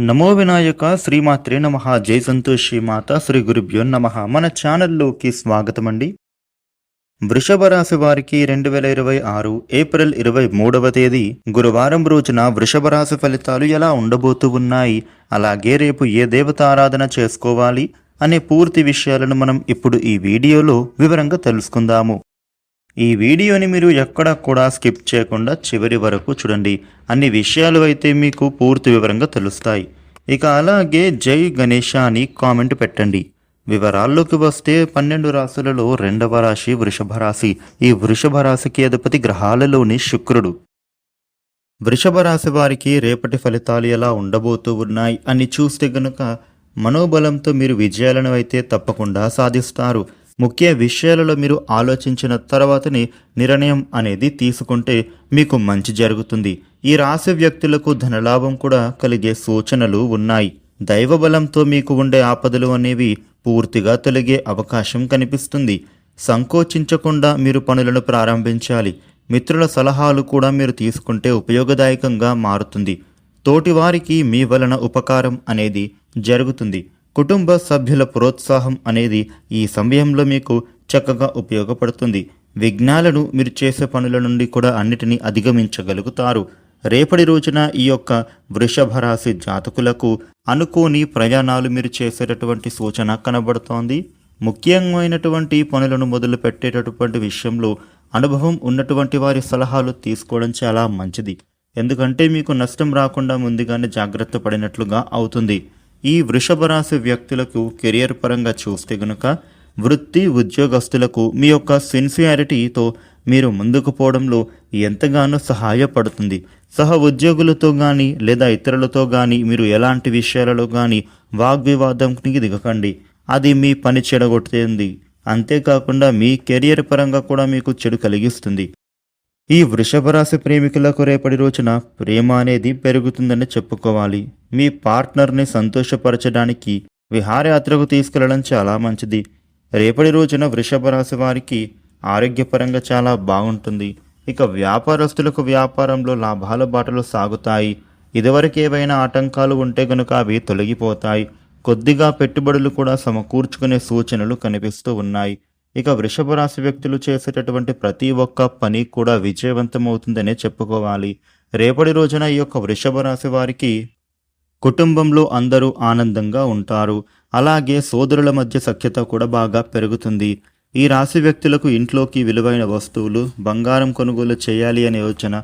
నమో వినాయక శ్రీమాత్రే నమః. జై సంతోషి మాత శ్రీ గురుభ్యో నమః. మన ఛానల్లోకి స్వాగతం అండి. వృషభ రాశి వారికి 2026 ఏప్రిల్ 23వ తేదీ గురువారం రోజున వృషభ రాశి ఫలితాలు ఎలా ఉండబోతూ ఉన్నాయి, అలాగే రేపు ఏ దేవత ఆరాధన చేసుకోవాలి అనే పూర్తి విషయాలను మనం ఇప్పుడు ఈ వీడియోలో వివరంగా తెలుసుకుందాము. ఈ వీడియోని మీరు ఎక్కడా కూడా స్కిప్ చేయకుండా చివరి వరకు చూడండి. అన్ని విషయాలు అయితే మీకు పూర్తి వివరంగా తెలుస్తాయి. ఇక అలాగే జై గణేష అని కామెంట్ పెట్టండి. వివరాల్లోకి వస్తే 12 రాశులలో రెండవ రాశి వృషభ రాశి. ఈ వృషభ రాశికి అధిపతి గ్రహాలలోని శుక్రుడు. వృషభ రాశి వారికి రేపటి ఫలితాలు ఎలా ఉండబోతూ ఉన్నాయి అని చూస్తే గనుక మనోబలంతో మీరు విజయాలను అయితే తప్పకుండా సాధిస్తారు. ముఖ్య విషయాలలో మీరు ఆలోచించిన తర్వాతనే నిర్ణయం అనేది తీసుకుంటే మీకు మంచి జరుగుతుంది. ఈ రాశి వ్యక్తులకు ధనలాభం కూడా కలిగే సూచనలు ఉన్నాయి. దైవబలంతో మీకు ఉండే ఆపదలు అనేవి పూర్తిగా తొలగే అవకాశం కనిపిస్తుంది. సంకోచించకుండా మీరు పనులను ప్రారంభించాలి. మిత్రుల సలహాలు కూడా మీరు తీసుకుంటే ఉపయోగదాయకంగా మారుతుంది. తోటివారికి మీ వలన ఉపకారం అనేది జరుగుతుంది. కుటుంబ సభ్యుల ప్రోత్సాహం అనేది ఈ సమయంలో మీకు చక్కగా ఉపయోగపడుతుంది. విఘ్నాలను మీరు చేసే పనుల నుండి కూడా అన్నిటినీ అధిగమించగలుగుతారు. రేపటి రోజున ఈ యొక్క వృషభ రాశి జాతకులకు అనుకోని ప్రయాణాలు మీరు చేసేటటువంటి సూచన కనబడుతోంది. ముఖ్యమైనటువంటి పనులను మొదలు పెట్టేటటువంటి విషయంలో అనుభవం ఉన్నటువంటి వారి సలహాలు తీసుకోవడం చాలా మంచిది. ఎందుకంటే మీకు నష్టం రాకుండా ముందుగానే జాగ్రత్త పడినట్లుగా అవుతుంది. ఈ వృషభ రాశి వ్యక్తులకు కెరియర్ పరంగా చూస్తే గనుక వృత్తి ఉద్యోగస్తులకు మీ యొక్క సిన్సియారిటీతో మీరు ముందుకు పోవడంలో ఎంతగానో సహాయపడుతుంది. సహ ఉద్యోగులతో కానీ లేదా ఇతరులతో కానీ మీరు ఎలాంటి విషయాలలో కానీ వాగ్వివాదంకి దిగకండి. అది మీ పని చెడగొడుతుంది. అంతేకాకుండా మీ కెరియర్ పరంగా కూడా మీకు చెడు కలిగిస్తుంది. ఈ వృషభ రాశి ప్రేమికులకు రేపటి రోజున ప్రేమ అనేది పెరుగుతుందని చెప్పుకోవాలి. మీ పార్ట్నర్ని సంతోషపరచడానికి విహారయాత్రకు తీసుకెళ్లడం చాలా మంచిది. రేపటి రోజున వృషభ రాశి వారికి ఆరోగ్యపరంగా చాలా బాగుంటుంది. ఇక వ్యాపారస్తులకు వ్యాపారంలో లాభాల బాటలు సాగుతాయి. ఇదివరకు ఏవైనా ఆటంకాలు ఉంటే గనుక అవి తొలగిపోతాయి. కొద్దిగా పెట్టుబడులు కూడా సమకూర్చుకునే సూచనలు కనిపిస్తూ ఉన్నాయి. ఇక వృషభ రాశి వ్యక్తులు చేసేటటువంటి ప్రతి ఒక్క పని కూడా విజయవంతమవుతుందనే చెప్పుకోవాలి. రేపటి రోజున ఈ యొక్క వృషభ రాశి వారికి కుటుంబంలో అందరూ ఆనందంగా ఉంటారు. అలాగే సోదరుల మధ్య సఖ్యత కూడా బాగా పెరుగుతుంది. ఈ రాశి వ్యక్తులకు ఇంట్లోకి విలువైన వస్తువులు, బంగారం కొనుగోలు చేయాలి అనే యోచన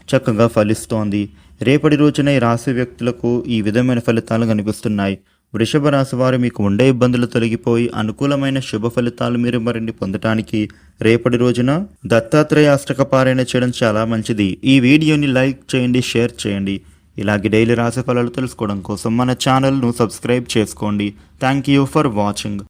చక్కగా ఫలిస్తోంది. రేపటి రోజున ఈ రాశి వ్యక్తులకు ఈ విధమైన ఫలితాలు కనిపిస్తున్నాయి. వృషభ రాశి వారు మీకు ఉండే ఇబ్బందులు తొలగిపోయి అనుకూలమైన శుభ ఫలితాలు మీరు మరిన్ని పొందడానికి రేపటి రోజున దత్తాత్రేయ అష్టక పారాయణ చేయడం చాలా మంచిది. ఈ వీడియోని లైక్ చేయండి, షేర్ చేయండి. ఇలాగే డైలీ రాశి ఫలాలు తెలుసుకోవడం కోసం మన ఛానల్ను సబ్స్క్రైబ్ చేసుకోండి. Thank you for watching.